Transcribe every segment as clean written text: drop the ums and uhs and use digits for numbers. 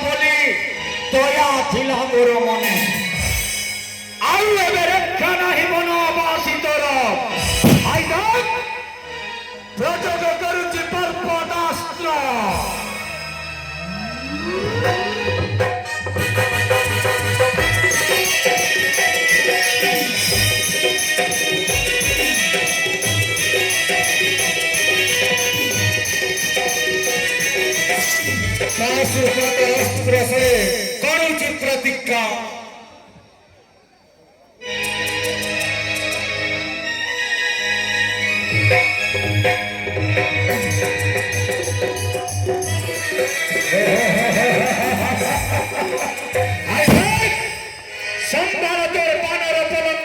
বলি দয়া ଥିଲା ମୋର ମନେ ଆଉ ଏବେ ରକ୍ଷା ନାହିଁ ବନବାସୀତର ପ୍ରଯୋଗ କରୁଛି ପର୍ବତାସ୍ତ୍ର अस्त्र से करुची प्रतिज्ञा संभालते बानर पलंग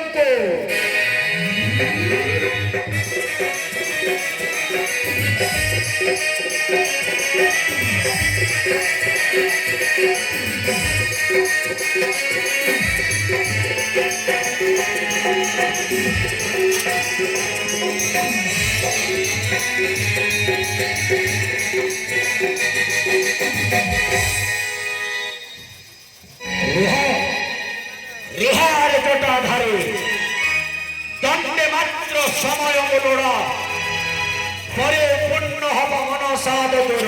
রিহার জটাধারে দণ্ডে মাত্র সময় লোড়া পরে পূর্ণ হব মনসাদ তোর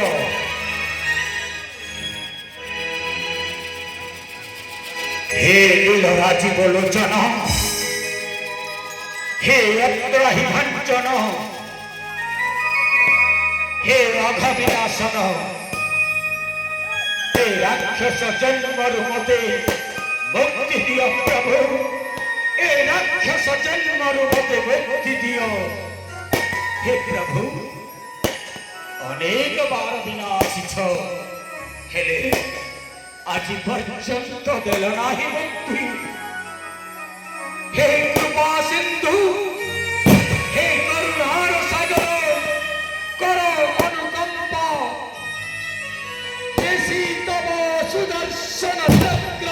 হে নীলরাজীব লোচন হে অগ্রাহী ভাঞ্চন হে অঘবিনাশন হে রাক্ষস জন্মরু মতে মুক্তি দিও প্রভু এ রাক্ষস জন্মরু মতে মুক্তি দিও হে প্রভু অনেক বার দিন আসিছ হেলে আজি পর্যন্ত দেল নাহি মুক্তি হে কৃপা সিন্ধু হে করুণার সাগর কর অনুকম্পা দেশি তব সুদর্শন চক্র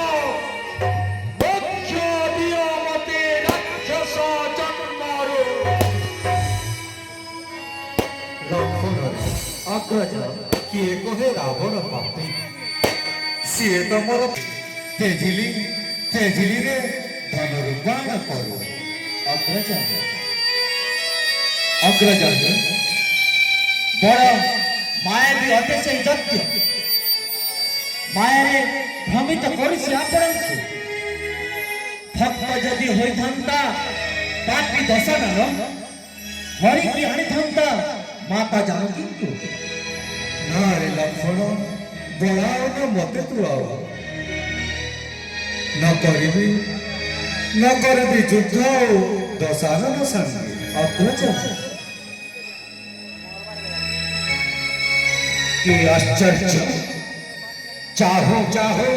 মোক্ষ দিও মতে রাক্ষস জন্মরু লক্ষণ অগ্রজ কিଏ কহে রাবণ পাপি ସିଏ ତ ମୋର ତେଜିଲିରେ ଧନୁର୍ବାଣ କରୁ ଅଗ୍ରଜ ବଡ଼ ମାୟାବୀ ଅଟେ ସେଇ ଦୈତ୍ୟ ମାୟାରେ ଭ୍ରମିତ କରୁଛି ଆପଣଙ୍କୁ ଭକ୍ତ ଯଦି ହୋଇଥାନ୍ତା ପାପି ଦଶନର ହରିକି ଆଣିଥାନ୍ତା ମାତା ଜାନକୀଙ୍କୁ ନା ରେ ଲକ୍ଷ୍ମଣ ବଳାଅ ନା ମତେ ତୁ ଆଉ ନ କରିବି ଯୁଦ୍ଧ ଆଉ ଦଶାନନ ସାଙ୍ଗେ ଅଗ୍ରଜ କି ଆଶ୍ଚର୍ଯ୍ୟ ଚାହୁ ଚାହୁ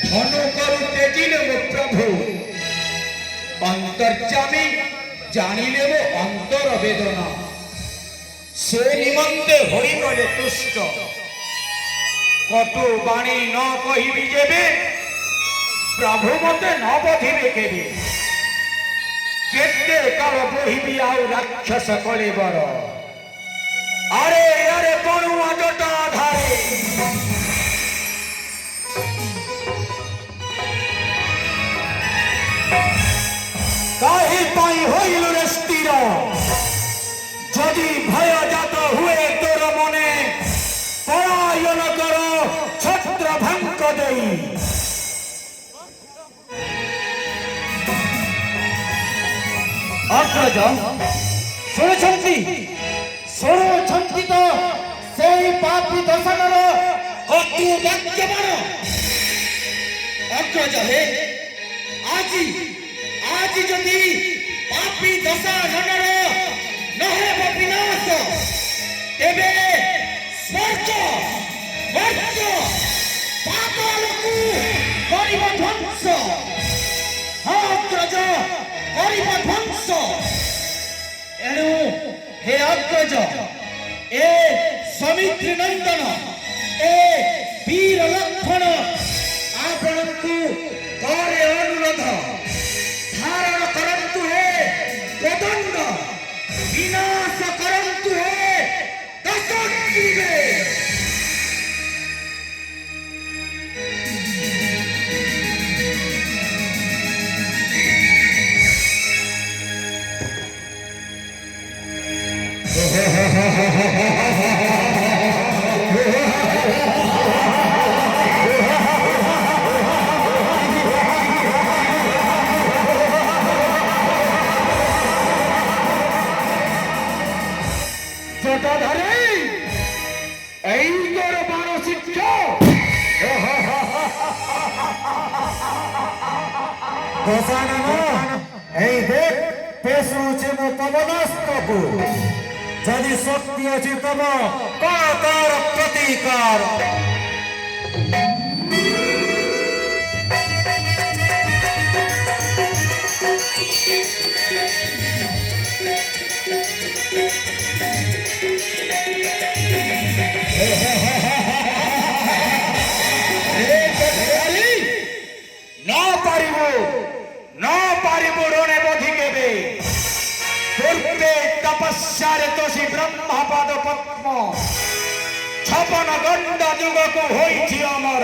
ଧନୁ କରୁ ତେଜିଲେ ମୋ ପ୍ରଭୁ ଅନ୍ତର୍ଯାମୀ ଜାଣିଲେ ମୋ ଅନ୍ତର ବେଦନା ସେ ନିମନ୍ତେ ହୋଇଗଲେ ତୁଷ୍ଟ কটু বাণী ন কহিবি যেবে প্রভু মতে ন বধিবে কেবে কেতে কাল বহিবি আউ রাক্ষস কলেবর আরে আরে পড়ুয়া জটা ধারে কাহি পাই হইল রে স্থির যদি ভয়জাত হুয়ে তোর মনে পরায়ণ কর ছত্র ভঙ্গ দেই অগ্রজ শুଣୁଛନ୍ତି ତ ସେଇ ପାପୀ ଦଶନର ଅତି ବାକ୍ୟବାଣ ଅଗ୍ରଜ ହେ ଆଜି ଯଦି ପାପୀ ଦଶନର ନହେବ ବିନାଶ ତେବେ ସ୍ୱର୍ଗ ମର୍ତ୍ୟ ପାତାଳକୁ କରିବ ଧ୍ୱଂସ ଅଗ୍ରଜ କରିବ ଧ୍ୱଂସ ଏଣୁ हे अग्रज ए समित्री नंदन ए वीर लक्षण आपणकु करे अनुरोध धारण करंतु हे प्रदंड विनाश करंतु हे दशग्रीवे ଦଶାନନ ଏଇ ଦେଖ ପେଶୁଛି ମୁଁ ପବନାସ୍ତ୍ରକୁ ଯଦି ଶକ୍ତି ଅଛି ତମ କଣ ତାର ପ୍ରତିକାର রণে বধি কেবে পূর্বে তপস্যারে তোষি ব্রহ্মপাদ পদ্ম ছপন গণ্ড যুগকু হইছি অমর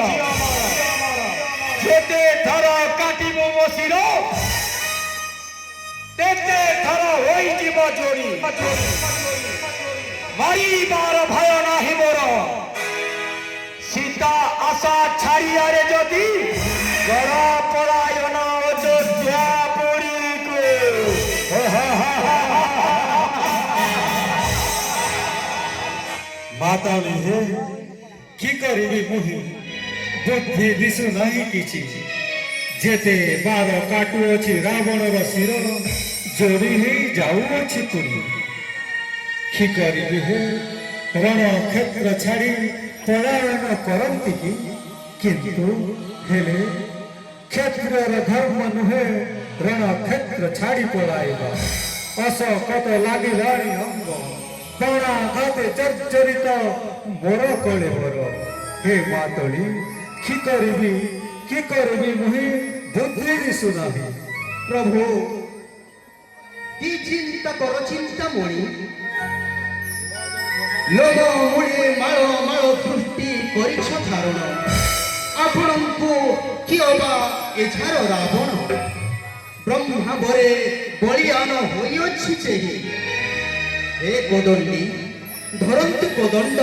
যেতে ধর কাটিব বসির তেতে ধর হইଯିব জড়ি মারিবার ভয় নাহি মোর সীতা আশা ছাড়িয়ারে যদি গড় পলায়ন অযোধ্যা পুরীকু ମାତାଳି ହେ କି କରିବି ମୁହିଁ ବୁଦ୍ଧି ଦିଶୁ ନାହିଁ କିଛି ଯେତେ ବାର କାଟୁଅଛି ରାବଣର ଶିର ଯୋଡ଼ି ହେଇ ଯାଉଅଛି ତୁନି କି କରିବି ହେ ରଣକ୍ଷେତ୍ର ଛାଡ଼ି ପଳାୟନ କରନ୍ତି କି କିନ୍ତୁ ହେଲେ କ୍ଷେତ୍ରର ଧର୍ମ ନୁହେଁ ରଣକ୍ଷେତ୍ର ଛାଡ଼ି ପଳାଇବା ଅଶକତ ଲାଗିଲାଣି ଅଙ୍ଗ ପଣାଘାତେ ଜର୍ଜରିତ ମୋର କଳେବର ହେ ମାତଳି କି କରିବି ମୁହିଁ ବୁଦ୍ଧି ଦିଶୁ ନାହିଁ প্রভু কি চিন্তা কর চিন্তামণি লোক মূলে মাଳ মাଳ সৃষ্টি କରିଛ ଧାରଣ ଆପଣଙ୍କୁ କିଏ ବା ଏଝାର ରାବଣ ବ୍ରହ୍ମାବରେ ବଳିୟାନ ହୋଇଅଛି ସେହି हे कोदंडी धरन्तु कोदंड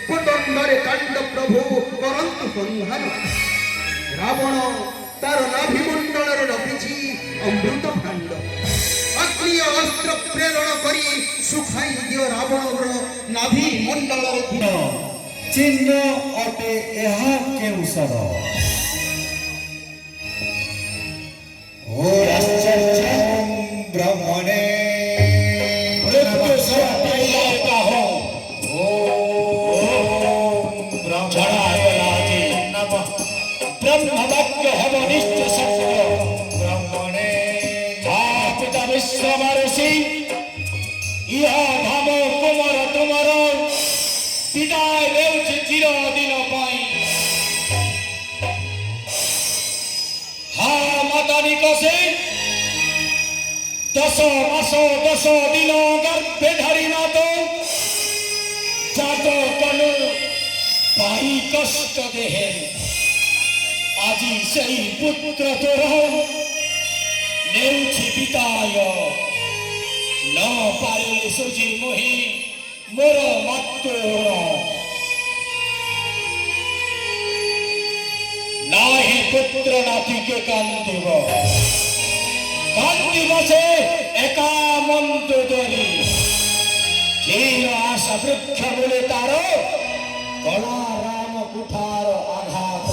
कोदंडरे कांड प्रभु करन्तु संहार रावण तार नाभिमंडलरे रखिछि अमृत भांड अग्नि अस्त्र प्रेरण करी सुखाई दियो रावणर नाभिमंडलरे चिन्ह अटे ଏହା କେଉଁସର ଓ ଆଶ୍ଚର୍ଯ୍ୟ ବ୍ରହ୍ମଣେ ब्रह्मवाक्य हवनिष्ठ सत्य ब्रह्मणे पिता विश्वमर्षि इह धाम कुमर तुमर विदाय देउछि चिर दिन पाई हा माता निकसे 10 मास 10 दिन गर्भे धरि नातो जातो कलु पाई कष्ट देहे আজি সেই পুত্র তোর নেউছি বিদায় ন পারিলে সুজি মোহি মোর মাতৃ নাহি পুত্র নাতিকে কান্দিব সে একা মন্ত ধরি ক্ষীণ আশা বৃক্ষ বলে তার কলা রাম কুঠার আঘাত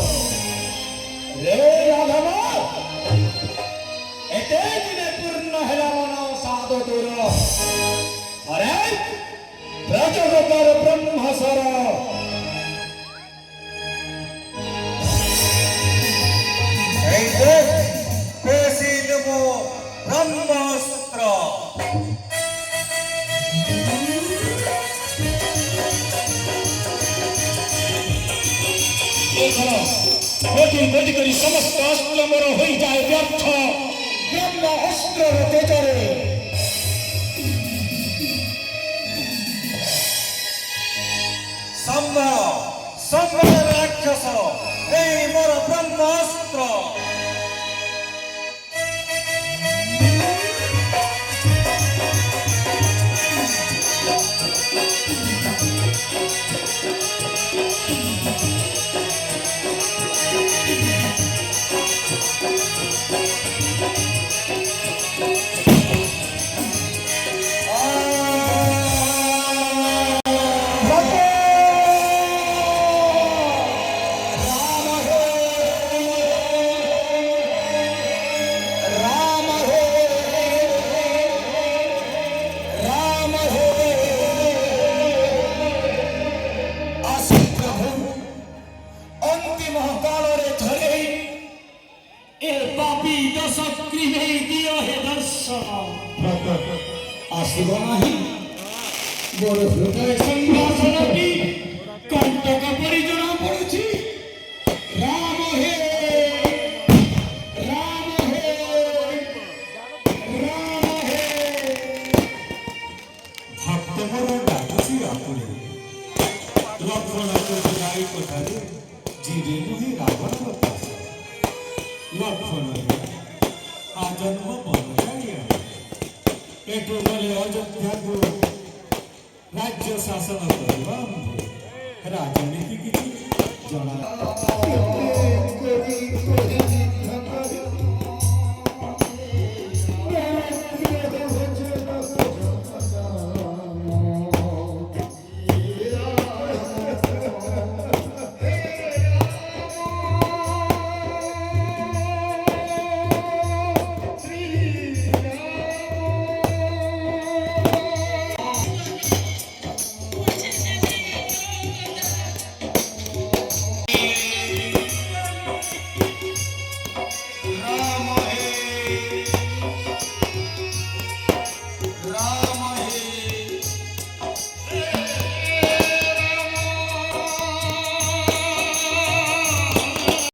रे राघव एते दिने पूर्ण हेला मन साधो दूर अरे प्रजगतर ब्रह्मसर ऐसे पेशीलमो ब्रह्मास्त्र कोटि कोटि करी समस्त अस्त्र मोर होई जाए व्यर्थ ब्रह्म अस्त्र तेजरे संबर राक्षस ए मोर ब्रह्मास्त्र ଗୃହେଇ ଦିଅ ହେ ଦର୍ଶନ ଆସିବ ନାହିଁ ମୋର ହୃଦୟ ସଂଭାଷଣଟି କଣ୍ଟକ ପରି ଜଣା ପଡୁଛି। ରାମ ହେ ରାମ ହେ ରାମ ହେ। ଭକ୍ତ ମୋର ଡାକୁଛି ଆକୁଳି ଲକ୍ଷ୍ମଣଙ୍କ ଗାଈ କୋଠାରେ ଯିବେ ନୁହେଁ ରାବଣର ପାଶ ଲକ୍ଷ୍ମଣ ଆଜନ୍ମ ବନଚାଳିଆ ଏଠୁ ଗଲେ ଅଯୋଧ୍ୟାକୁ ରାଜ୍ୟ ଶାସନ କରିବା ରାଜନୀତି କିଛି ଜଣା କରି